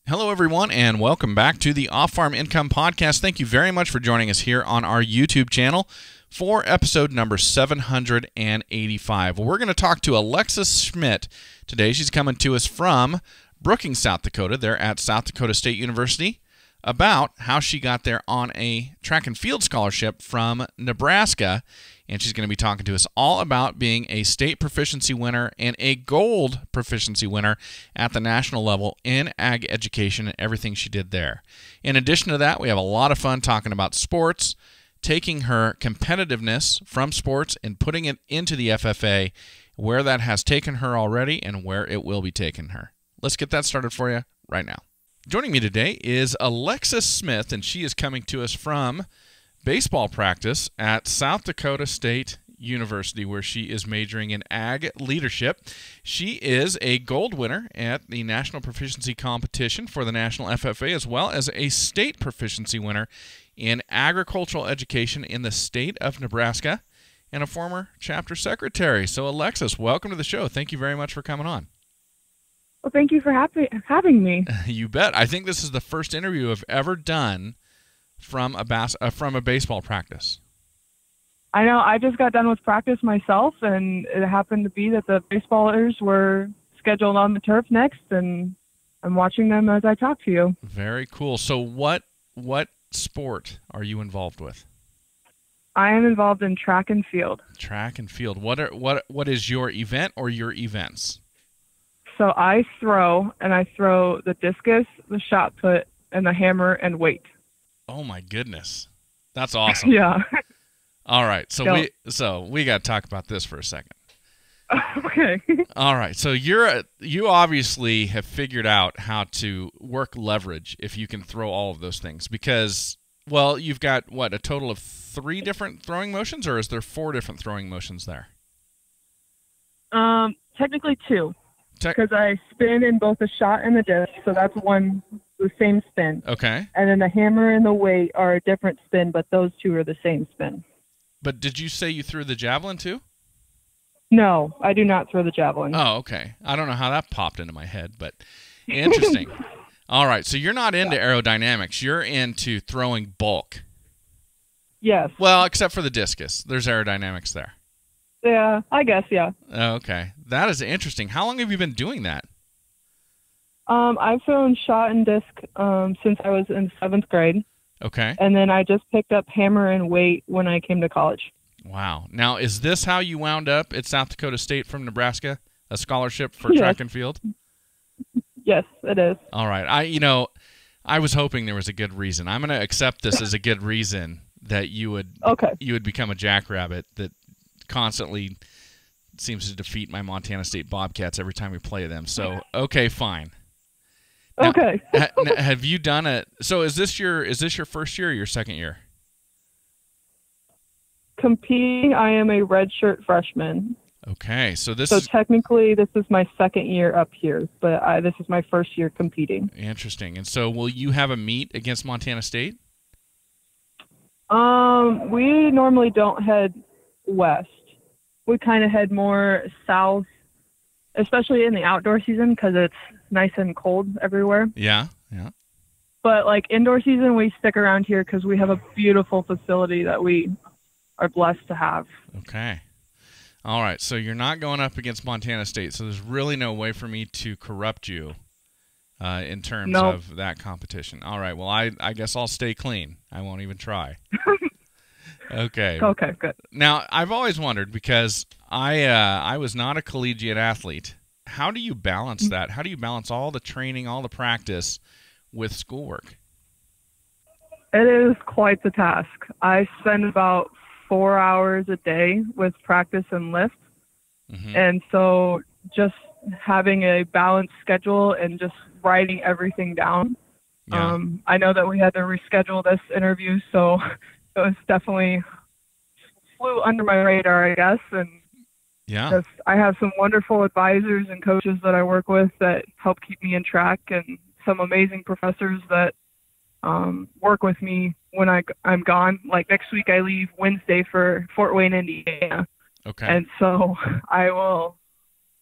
Hello, everyone, and welcome back to the Off-Farm Income Podcast. Thank you very much for joining us here on our YouTube channel for episode number 785. We're going to talk to Alexis Schmidt today. She's coming to us from Brookings, South Dakota. They're at South Dakota State University, about how she got there on a track and field scholarship from Nebraska. And she's going to be talking to us all about being a state proficiency winner and a gold proficiency winner at the national level in ag education and everything she did there. In addition to that, we have a lot of fun talking about sports, taking her competitiveness from sports and putting it into the FFA, where that has taken her already and where it will be taking her. Let's get that started for you right now. Joining me today is Alexis Schmidt, and she is coming to us from baseball practice at South Dakota State University, where she is majoring in ag leadership. She is a gold winner at the National Proficiency Competition for the National FFA, as well as a state proficiency winner in agricultural education in the state of Nebraska, and a former chapter secretary. So, Alexis, welcome to the show. Thank you very much for coming on. Well, thank you for having me. You bet. I think this is the first interview I've ever done from a baseball practice. I know. I just got done with practice myself, and it happened to be that the baseballers were scheduled on the turf next, and I'm watching them as I talk to you. Very cool. So what sport are you involved with? I am involved in track and field. Track and field. What is your event or your events? So I throw the discus, the shot put, and the hammer and weight. Oh my goodness, that's awesome. Yeah. All right, so we got to talk about this for a second. Okay. All right, so you obviously have figured out how to work leverage if you can throw all of those things, because you've got a total of 3 different throwing motions, or is there 4 different throwing motions there? Technically 2. Because I spin in both the shot and the disc, so that's the same spin. Okay. And then the hammer and the weight are a different spin, but those 2 are the same spin. But did you say you threw the javelin too? No, I do not throw the javelin. Oh, okay. I don't know how that popped into my head, but interesting. All right, so you're not into aerodynamics. You're into throwing bulk. Yes. Well, except for the discus. There's aerodynamics there. Yeah, I guess, yeah. Okay. That is interesting. How long have you been doing that? I've thrown shot and disc since I was in 7th grade. Okay. And then I just picked up hammer and weight when I came to college. Wow. Now, is this how you wound up at South Dakota State from Nebraska? A scholarship for track and field? Yes, it is. All right. I was hoping there was a good reason. I'm going to accept this as a good reason that you would become a jackrabbit that constantly seems to defeat my Montana State Bobcats every time we play them. So, okay, fine. Now, okay. Have you done it? So, is this your first year or your second year? Competing, I am a redshirt freshman. Okay, so technically this is my second year up here, but this is my first year competing. Interesting. And so, will you have a meet against Montana State? We normally don't head west. We kind of head more south, especially in the outdoor season because it's nice and cold everywhere. Yeah. But indoor season, we stick around here because we have a beautiful facility that we are blessed to have. Okay. All right. So you're not going up against Montana State. So there's really no way for me to corrupt you in terms of that competition. All right. Well, I guess I'll stay clean. I won't even try. Okay. Okay, good. Now, I've always wondered, because I was not a collegiate athlete, how do you balance that? How do you balance all the training, all the practice with schoolwork? It is quite the task. I spend about 4 hours a day with practice and lift. Mm-hmm. And so just having a balanced schedule and just writing everything down. Yeah. I know that we had to reschedule this interview, so it was definitely flew under my radar, I guess. And yeah, I have some wonderful advisors and coaches that I work with that help keep me in track, and some amazing professors that work with me when I'm gone. Like next week, I leave Wednesday for Fort Wayne, Indiana. Okay. And so I will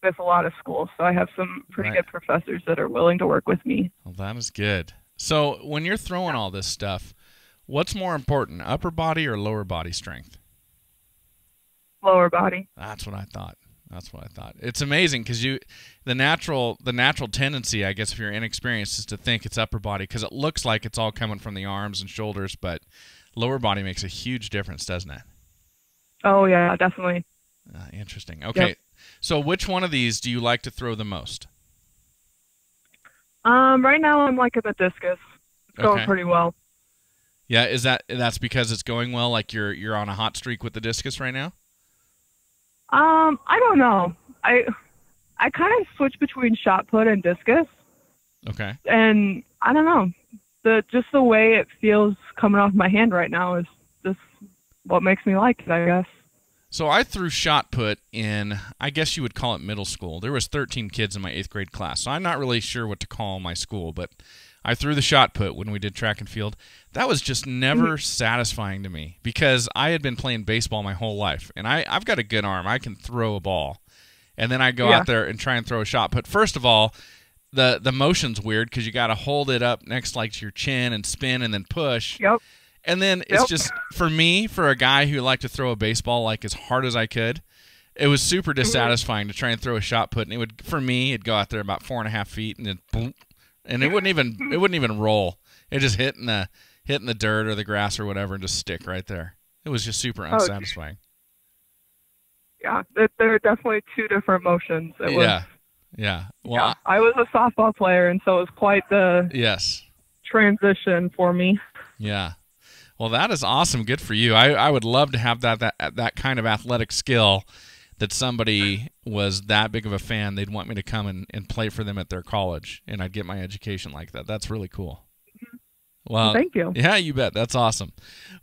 miss a lot of school, so I have some pretty Right. good professors that are willing to work with me. Well, that is good. So when you're throwing all this stuff, what's more important, upper body or lower body strength? Lower body. That's what I thought. That's what I thought. It's amazing because the natural tendency, I guess, if you're inexperienced, is to think it's upper body because it looks like it's all coming from the arms and shoulders, but lower body makes a huge difference, doesn't it? Oh, yeah, definitely. Interesting. Okay, Yep. So which one of these do you like to throw the most? Right now I'm liking the discus. It's going Okay. pretty well. Yeah, that's because it's going well? Like you're on a hot streak with the discus right now? I don't know. I kind of switch between shot put and discus, Okay. and I don't know. Just the way it feels coming off my hand right now is just what makes me like it, I guess. So I threw shot put in, I guess you would call it middle school. There was 13 kids in my 8th grade class, so I'm not really sure what to call my school, but I threw the shot put when we did track and field. That was just never satisfying to me because I had been playing baseball my whole life, and I've got a good arm. I can throw a ball. And then I go out there and try and throw a shot put. First of all, the motion's weird because you got to hold it up next like to your chin and spin and then push. Yep. And then it's just, for me, for a guy who liked to throw a baseball like as hard as I could, it was super dissatisfying to try and throw a shot put. And it would, for me, it'd go out there about 4.5 feet and then boom, and it wouldn't even roll. It just hit in the dirt or the grass or whatever and just stick right there. It was just super unsatisfying. Yeah, there are definitely two different motions. Yeah. Well, I was a softball player, and so it was quite the transition for me. Yeah. Well, that is awesome. Good for you. I would love to have that kind of athletic skill that somebody was that big of a fan. They'd want me to come and play for them at their college, and I'd get my education like that. That's really cool. Well, thank you. Yeah, you bet. That's awesome.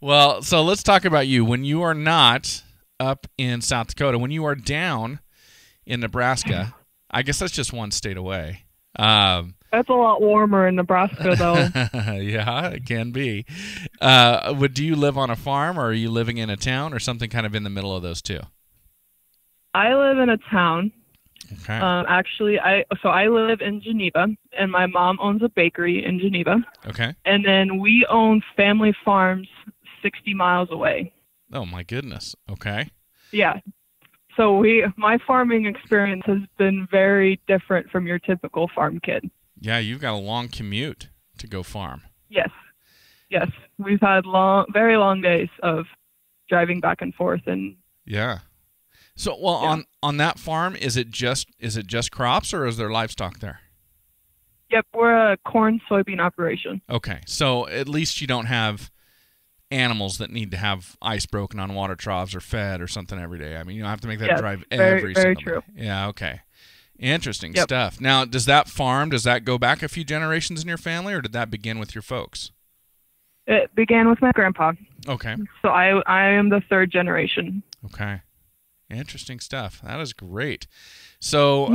Well, so let's talk about you. When you are not up in South Dakota, when you are down in Nebraska, I guess that's just one state away. That's a lot warmer in Nebraska, though. Yeah, it can be. Do you live on a farm, or are you living in a town, or something kind of in the middle of those two? I live in a town. Okay. Actually, I live in Geneva, and my mom owns a bakery in Geneva. Okay. And then we own family farms 60 miles away. Oh, my goodness. Okay. Yeah. So my farming experience has been very different from your typical farm kid. Yeah, you've got a long commute to go farm. Yes. We've had very long days of driving back and forth, and yeah. So, on that farm, is it just crops, or is there livestock there? Yep, we're a corn soybean operation. Okay, so at least you don't have animals that need to have ice broken on water troughs or fed or something every day. I mean, you don't have to make that drive every single true. day. Yeah, okay. Interesting stuff. Now, does that go back a few generations in your family, or did that begin with your folks? It began with my grandpa. Okay. So I am the third generation. Okay. Interesting stuff. That is great. So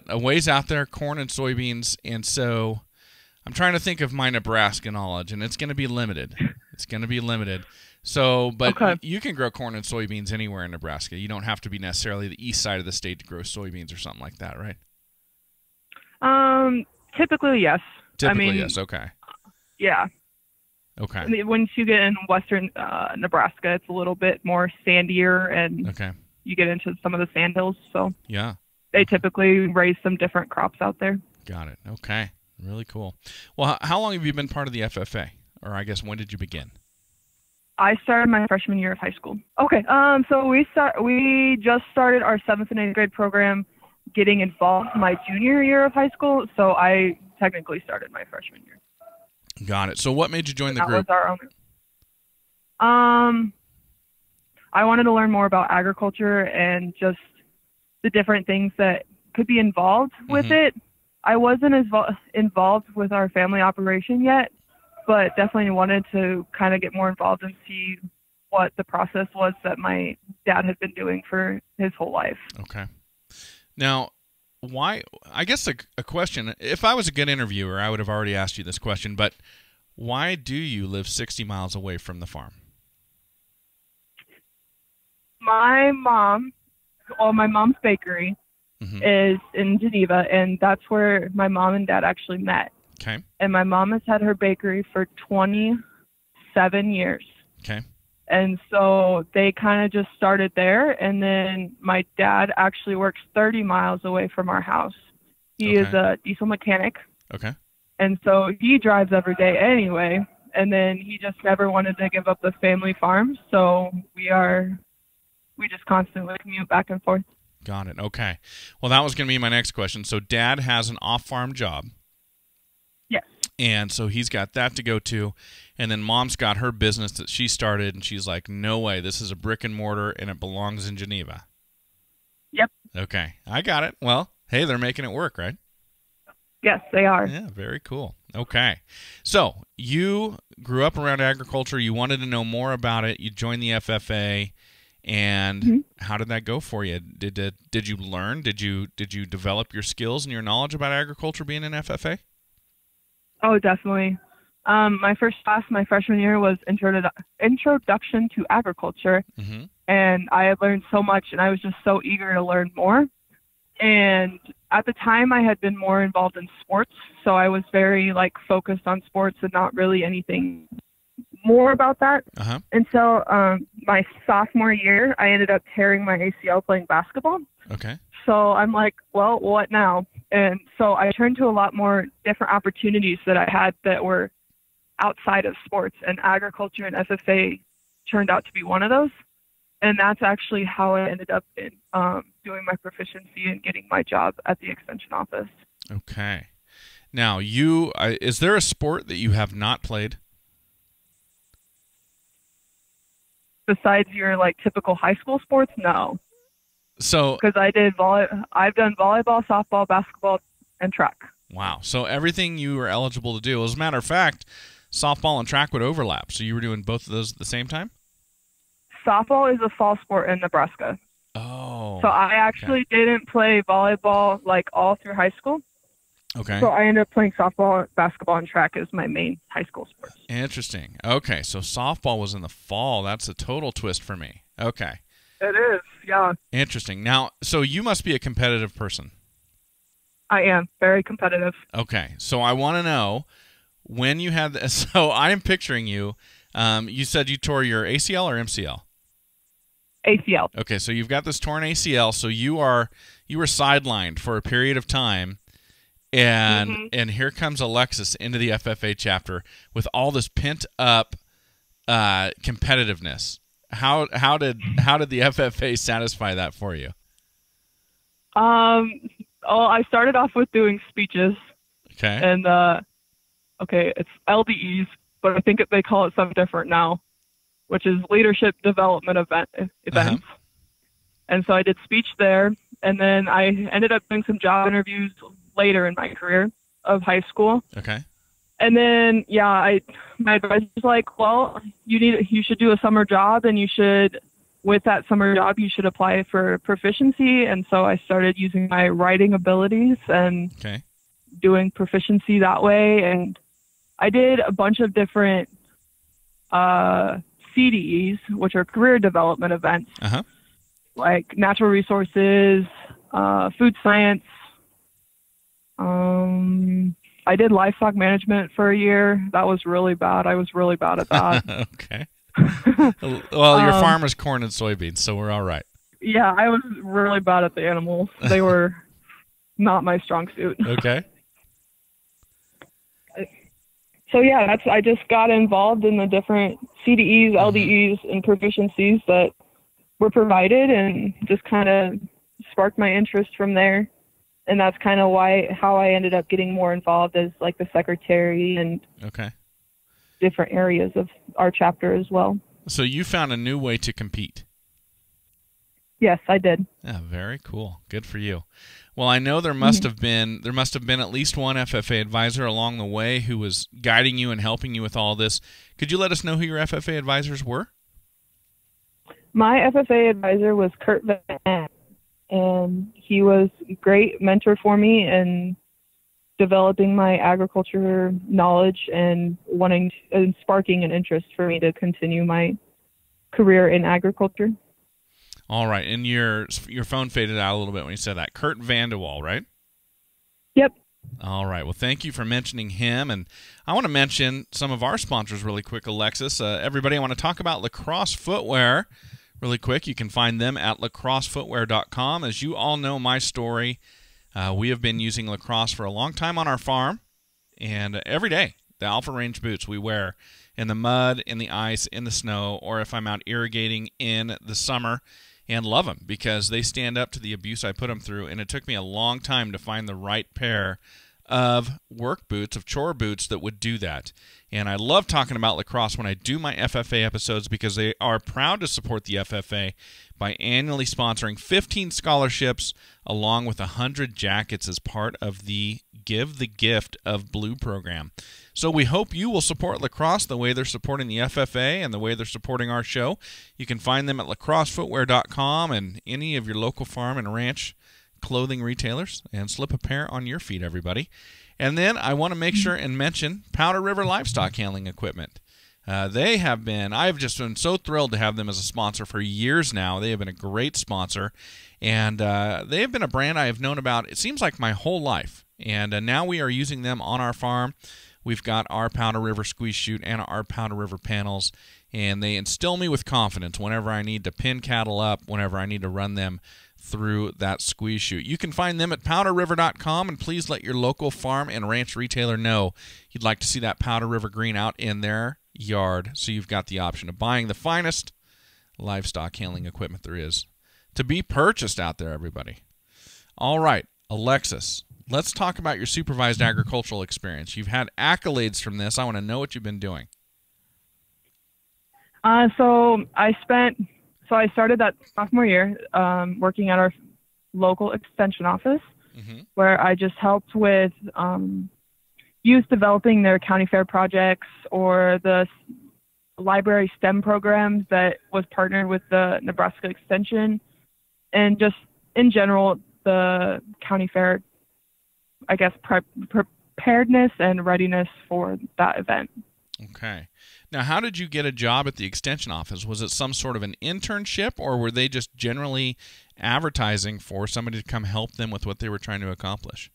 a ways out there, corn and soybeans, and so I'm trying to think of my Nebraska knowledge, and it's going to be limited. So, but you can grow corn and soybeans anywhere in Nebraska. You don't have to be necessarily the east side of the state to grow soybeans or something like that, right? Typically, yes. Yes. Okay. Yeah. Okay. Once you get in western Nebraska, it's a little bit more sandier, and you get into some of the sand hills. So yeah, they typically raise some different crops out there. Got it. Okay. Really cool. Well, how long have you been part of the FFA? Or I guess, when did you begin? I started my freshman year of high school. Okay. So we just started our 7th and 8th grade program getting involved my junior year of high school. So I technically started my freshman year. Got it. So what made you join the group? That was our own. I wanted to learn more about agriculture and just the different things that could be involved with it. I wasn't as involved with our family operation yet, but definitely wanted to kind of get more involved and see what the process was that my dad had been doing for his whole life. Okay. Now, why? I guess a question, if I was a good interviewer, I would have already asked you this question, but why do you live 60 miles away from the farm? My mom's bakery is in Geneva, and that's where my mom and dad actually met. Okay. And my mom has had her bakery for 27 years. Okay. And so they kind of just started there. And then my dad actually works 30 miles away from our house. He is a diesel mechanic. Okay. And so he drives every day anyway. And then he just never wanted to give up the family farm. So we just constantly commute back and forth. Got it. Okay. Well, that was going to be my next question. So dad has an off-farm job. Yes. And so he's got that to go to. And then mom's got her business that she started, and she's like, no way, this is a brick and mortar, and it belongs in Geneva. Yep. Okay. I got it. Well, hey, they're making it work, right? Yes, they are. Yeah, very cool. Okay. So you grew up around agriculture. You wanted to know more about it. You joined the FFA. And how did that go for you? Did you learn? Did you develop your skills and your knowledge about agriculture being in FFA? Oh, definitely. My first class, my freshman year, was Introduction to Agriculture. And I had learned so much, and I was just so eager to learn more. And at the time, I had been more involved in sports, so I was very focused on sports and not really anything more about that. Until my sophomore year, I ended up tearing my ACL playing basketball. Okay. So I'm like, well, what now? And so I turned to a lot more different opportunities that I had that were outside of sports, and agriculture and FFA turned out to be one of those. And that's actually how I ended up in doing my proficiency and getting my job at the extension office. Okay. Now, is there a sport that you have not played? Besides your typical high school sports, no. So, because I've done volleyball, softball, basketball, and track. Wow. So everything you were eligible to do. As a matter of fact, softball and track would overlap. So you were doing both of those at the same time? Softball is a fall sport in Nebraska. Oh. So I actually didn't play volleyball all through high school. Okay. So I ended up playing softball, basketball, and track as my main high school sports. Interesting. Okay, so softball was in the fall. That's a total twist for me. Okay. It is, yeah. Interesting. Now, so you must be a competitive person. I am very competitive. Okay, so I want to know when you had this. So I am picturing you. You said you tore your ACL or MCL? ACL. Okay, so you've got this torn ACL. So you were sidelined for a period of time. And here comes Alexis into the FFA chapter with all this pent up competitiveness. How did the FFA satisfy that for you? I started off with doing speeches. Okay. And it's LDEs, but I think they call it something different now, which is leadership development events. And so I did speech there, and then I ended up doing some job interviews later in my career of high school. Okay. And then, my advisor was like, well, you should do a summer job, and with that summer job, you should apply for proficiency. And so I started using my writing abilities and doing proficiency that way. And I did a bunch of different CDEs, which are career development events, like natural resources, food science. I did livestock management for a year. That was really bad. I was really bad at that. Okay. Well, your farm is corn and soybeans, so we're all right. Yeah, I was really bad at the animals. They were not my strong suit. Okay. So I just got involved in the different CDEs, LDEs, and proficiencies that were provided, and just kind of sparked my interest from there. And that's kind of how I ended up getting more involved as the secretary and different areas of our chapter as well. So you found a new way to compete. Yes, I did. Yeah, very cool. Good for you. Well, I know there must have been at least one FFA advisor along the way who was guiding you and helping you with all this. Could you let us know who your FFA advisors were? My FFA advisor was Kurt Van, and he was a great mentor for me in developing my agriculture knowledge and sparking an interest for me to continue my career in agriculture. All right, and your phone faded out a little bit when you said that. Kurt Vandewall, right? Yep. All right. Well, thank you for mentioning him. And I want to mention some of our sponsors really quick, Alexis. Everybody, I want to talk about Lacrosse Footwear really quick. You can find them at lacrossefootwear.com. As you all know my story, we have been using Lacrosse for a long time on our farm. And every day, the Alpha Range boots we wear in the mud, in the ice, in the snow, or if I'm out irrigating in the summer, and love them because they stand up to the abuse I put them through. And it took me a long time to find the right pair of work boots, of chore boots that would do that. And I love talking about Lacrosse when I do my FFA episodes because they are proud to support the FFA by annually sponsoring 15 scholarships along with 100 jackets as part of the Give the Gift of Blue program. So we hope you will support Lacrosse the way they're supporting the FFA and the way they're supporting our show. You can find them at lacrossefootwear.com and any of your local farm and ranch clothing retailers, and slip a pair on your feet, everybody. And then I want to make sure and mention Powder River Livestock Handling Equipment. I've just been so thrilled to have them as a sponsor for years now. They have been a great sponsor, and they have been a brand I have known about, it seems like, my whole life. And now we are using them on our farm. We've got our Powder River squeeze chute and our Powder River panels, and they instill me with confidence whenever I need to pin cattle up, whenever I need to run them through that squeeze chute. You can find them at powderriver.com, and please let your local farm and ranch retailer know you'd like to see that Powder River green out in their yard, so you've got the option of buying the finest livestock handling equipment there is to be purchased out there, everybody. All right, Alexis, let's talk about your supervised agricultural experience. You've had accolades from this. I want to know what you've been doing. So I started that sophomore year working at our local extension office, where I just helped with youth developing their county fair projects or the library STEM programs that was partnered with the Nebraska Extension, and just in general the county fair, I guess, preparedness and readiness for that event. Okay. Now, how did you get a job at the extension office? Was it some sort of an internship, or were they just generally advertising for somebody to come help them with what they were trying to accomplish?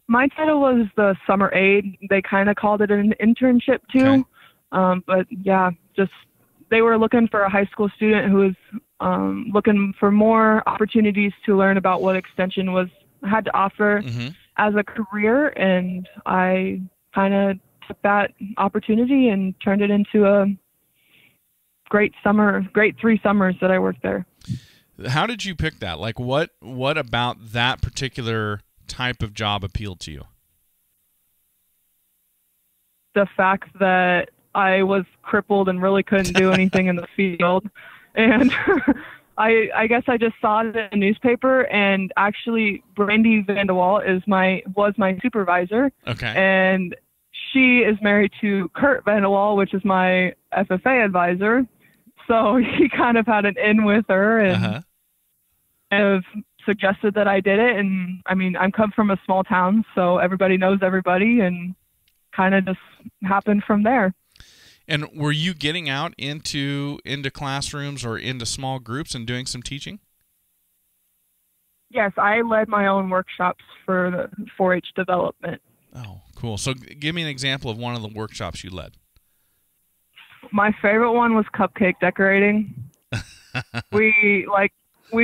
My title was the summer aide. They kind of called it an internship too. Okay. But yeah, just they were looking for a high school student who was looking for more opportunities to learn about what extension had to offer as a career, and I kind of took that opportunity and turned it into a great 3 summers that I worked there. How did you pick that? Like, what about that particular type of job appealed to you? The fact that I was crippled and really couldn't do anything in the field, and I guess I just saw it in the newspaper, and actually Brandy Vandewall was my supervisor. Okay. And she is married to Kurt Vandewall, which is my FFA advisor. So he kind of had an in with her and have suggested that I did it. And I mean, I'm come from a small town, so everybody knows everybody, and kind of just happened from there. And were you getting out into classrooms or into small groups and doing some teaching? Yes, I led my own workshops for the 4-H development. Oh, cool. So give me an example of one of the workshops you led. My favorite one was cupcake decorating. We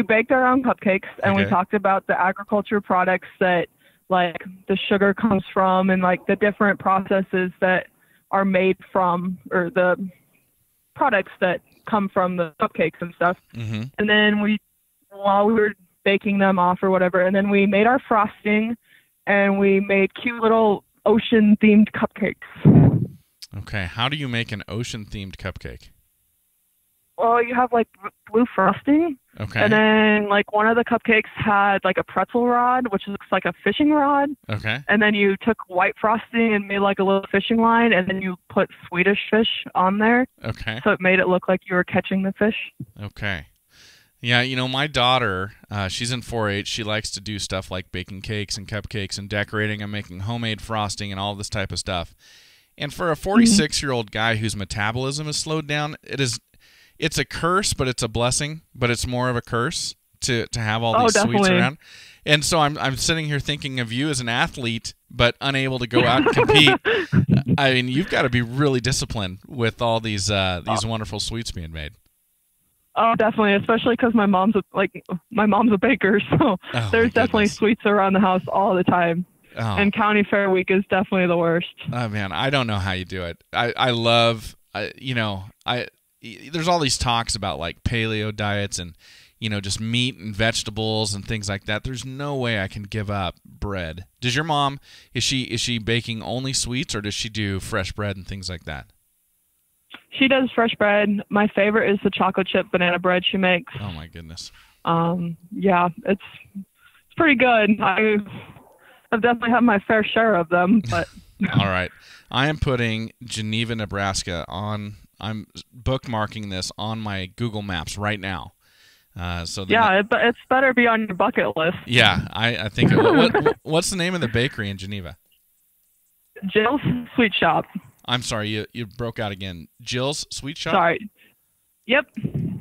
baked our own cupcakes, and we talked about the agriculture products that like the sugar comes from, and like the different processes that are made from, or the products that come from the cupcakes and stuff. And then while we were baking them off or whatever, and then we made our frosting, and we made cute little ocean-themed cupcakes. Okay, how do you make an ocean-themed cupcake? Well, you have like blue frosting. Okay. And then like one of the cupcakes had like a pretzel rod, which looks like a fishing rod. Okay. And then you took white frosting and made like a little fishing line, and then you put Swedish fish on there. Okay. So it made it look like you were catching the fish. Okay. Yeah, you know, my daughter, she's in 4-H. She likes to do stuff like baking cakes and cupcakes and decorating and making homemade frosting and all this type of stuff. And for a 46-year-old guy whose metabolism is slowed down, it's a curse, but it's a blessing. But it's more of a curse to have all these sweets definitely. around. And so I'm sitting here thinking of you as an athlete, but unable to go out and compete. I mean, you've got to be really disciplined with all these wonderful sweets being made. Oh, definitely, especially because my mom's a baker, so there's definitely sweets around the house all the time. Oh. And county fair week is definitely the worst. Oh man, I don't know how you do it. I love, there's all these talks about like paleo diets and, just meat and vegetables and things like that. There's no way I can give up bread. Does your mom, is she baking only sweets, or does she do fresh bread and things like that? She does fresh bread. My favorite is the chocolate chip banana bread she makes. Oh my goodness. Yeah, it's pretty good. I've definitely had my fair share of them, but. All right. I am putting Geneva, Nebraska I'm bookmarking this on my Google Maps right now. It's better be on your bucket list. Yeah, I think. What's the name of the bakery in Geneva? Jill's Sweet Shop. I'm sorry, you broke out again. Jill's Sweet Shop? Sorry. Yep.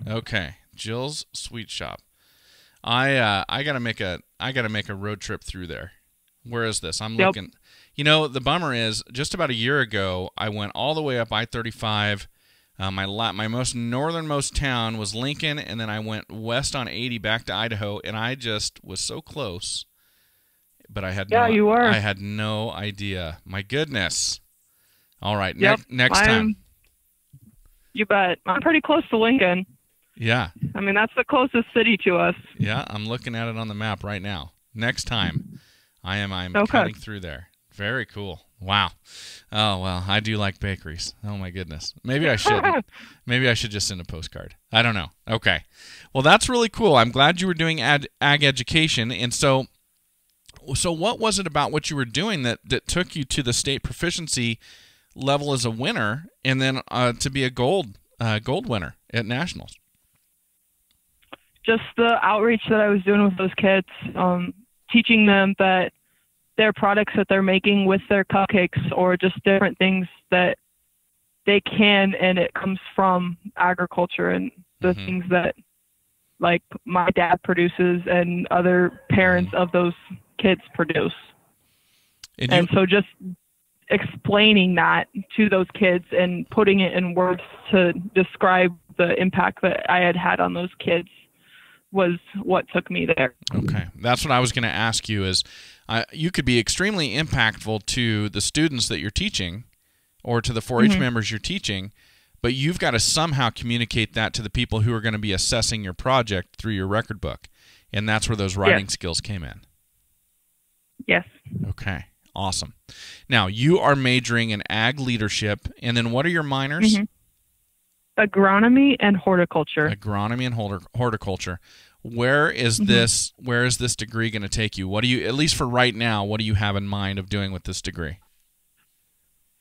Okay, Jill's Sweet Shop. I gotta make a road trip through there. Where is this? I'm looking. The bummer is, just about a year ago, I went all the way up I-35. My most northernmost town was Lincoln, and then I went west on 80 back to Idaho, and I just was so close, but I had you were. I had no idea. My goodness. All right, next time. You bet. I'm pretty close to Lincoln. Yeah. I mean, that's the closest city to us. Yeah, I'm looking at it on the map right now. Next time, I'm okay. cutting through there. Very cool. Wow. Oh, well, I do like bakeries. Oh, my goodness. Maybe I should. Maybe I should just send a postcard. I don't know. Okay. Well, that's really cool. I'm glad you were doing ag education. And so what was it about what you were doing that took you to the state proficiency level as a winner, and then to be a gold winner at nationals? Just the outreach that I was doing with those kids, teaching them that their products that they're making with their cupcakes, or just different things that they can, and it comes from agriculture and the things that like my dad produces and other parents of those kids produce. And so just explaining that to those kids and putting it in words to describe the impact that I had on those kids was what took me there. Okay. That's what I was going to ask you is, you could be extremely impactful to the students that you're teaching or to the 4-H members you're teaching, but you've got to somehow communicate that to the people who are going to be assessing your project through your record book. And that's where those writing skills came in. Yes. Okay. Awesome. Now, you are majoring in ag leadership, and then what are your minors? Agronomy and horticulture. Agronomy and horticulture. Where is this degree going to take you? What do you, at least for right now, what do you have in mind of doing with this degree?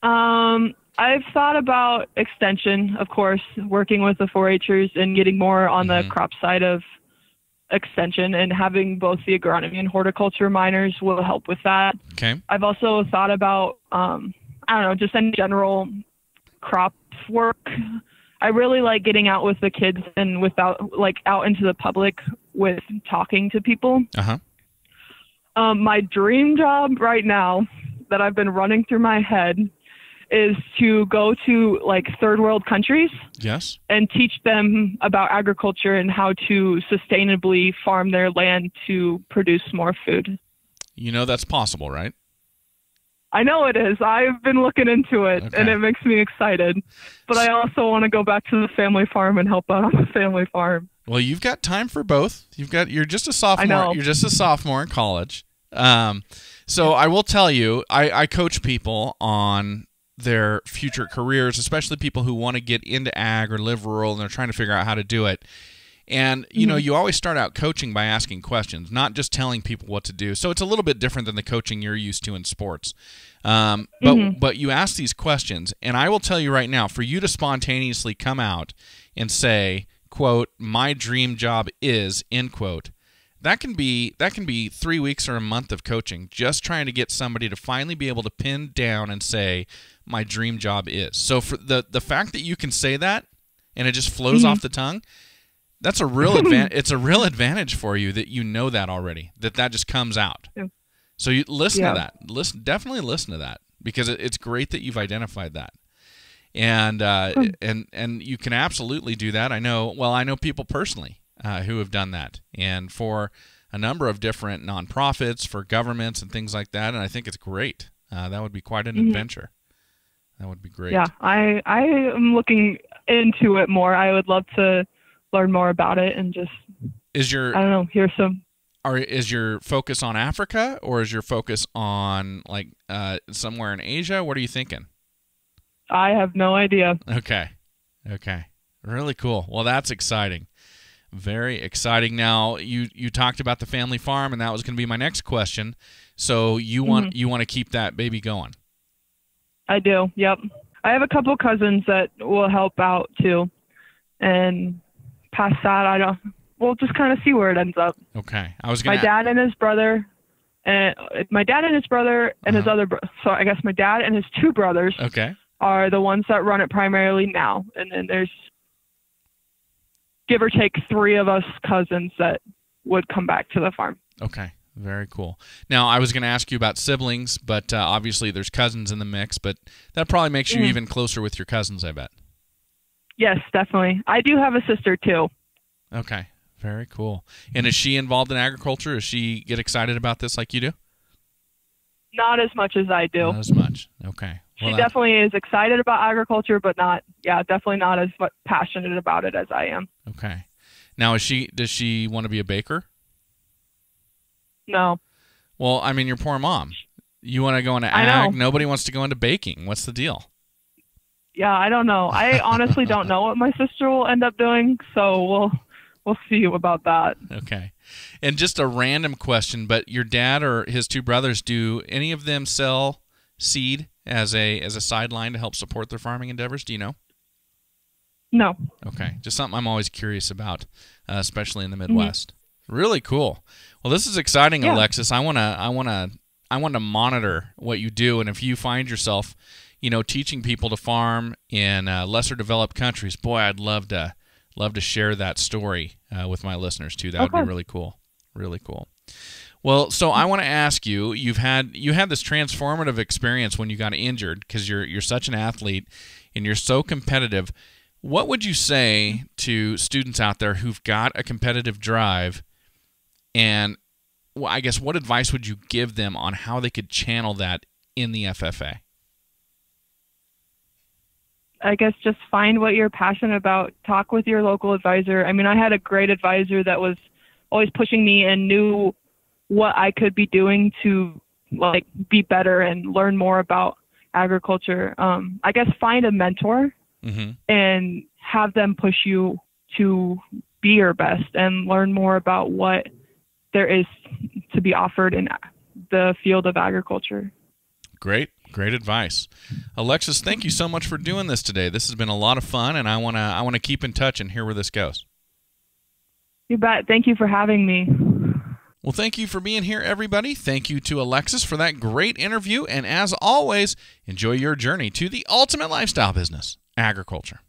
I've thought about extension, of course, working with the 4-Hers and getting more on the crop side of extension, and having both the agronomy and horticulture minors will help with that. Okay. I've also thought about, just in general crop work. I really like getting out with the kids and out into the public with talking to people. My dream job right now that I've been running through my head is to go to third world countries. Yes. And teach them about agriculture and how to sustainably farm their land to produce more food. That's possible, right? I know it is. I've been looking into it, and it makes me excited. But I also want to go back to the family farm and help out on the family farm. Well, you've got time for both. You're just a sophomore. I know. You're just a sophomore in college. So I will tell you, I coach people on their future careers, especially people who want to get into ag or live rural, and they're trying to figure out how to do it. And, you always start out coaching by asking questions, not just telling people what to do. So it's a little bit different than the coaching you're used to in sports. But you ask these questions, and I will tell you right now, for you to spontaneously come out and say, quote, "My dream job is," end quote, that can be 3 weeks or a month of coaching, just trying to get somebody to finally be able to pin down and say, "My dream job is." So for the fact that you can say that and it just flows off the tongue, that's a real it's a real advantage for you that you know that already, that just comes out. Yeah. So you listen to that. Definitely listen to that, because it's great that you've identified that. And you can absolutely do that. I know people personally who have done that, and for a number of different nonprofits, for governments and things like that, and I think it's great. That would be quite an adventure. That would be great. Yeah, I am looking into it more. I would love to learn more about it and just hear some. Is your focus on Africa, or is your focus on somewhere in Asia? What are you thinking? I have no idea. Okay. Really cool. Well, that's exciting. Very exciting. Now, you talked about the family farm, and that was going to be my next question. So you want to keep that baby going? I do. Yep. I have a couple cousins that will help out too, and past that, we'll just kind of see where it ends up. Okay. My dad and his brother, and his other. So I guess my dad and his two brothers. Okay. Are the ones that run it primarily now, and then there's give or take 3 of us cousins that would come back to the farm. Okay. Very cool. Now, I was going to ask you about siblings, but obviously there's cousins in the mix, but that probably makes you even closer with your cousins, I bet. Yes, definitely. I do have a sister, too. Okay. Very cool. And is she involved in agriculture? Does she get excited about this like you do? Not as much as I do. Not as much. Okay. Well, she definitely is excited about agriculture, but definitely not as passionate about it as I am. Okay. Now, does she want to be a baker? No. Well, I mean, your poor mom. You want to go into ag. I know. Nobody wants to go into baking. What's the deal? Yeah, I don't know. I honestly don't know what my sister will end up doing, so we'll see about that. Okay. And just a random question, but your dad or his 2 brothers, do any of them sell seed as a sideline to help support their farming endeavors? Do you know? No. Okay. Just something I'm always curious about, especially in the Midwest. Really cool. Well, this is exciting, Alexis. I want to monitor what you do, and if you find yourself, teaching people to farm in lesser developed countries, boy, I'd love to share that story with my listeners too. That would be really cool. Really cool. Well, so I want to ask you, you had this transformative experience when you got injured, because you're such an athlete and you're so competitive. What would you say to students out there who've got a competitive drive, and I guess what advice would you give them on how they could channel that in the FFA? I guess just find what you're passionate about. Talk with your local advisor. I mean, I had a great advisor that was always pushing me and knew what I could be doing to be better and learn more about agriculture. I guess find a mentor and have them push you to be your best and learn more about what there is to be offered in the field of agriculture. Great advice. Alexis, thank you so much for doing this today. This has been a lot of fun, and I want to keep in touch and hear where this goes. You bet. Thank you for having me. Well, thank you for being here, everybody. Thank you to Alexis for that great interview, and as always, enjoy your journey to the ultimate lifestyle business, agriculture.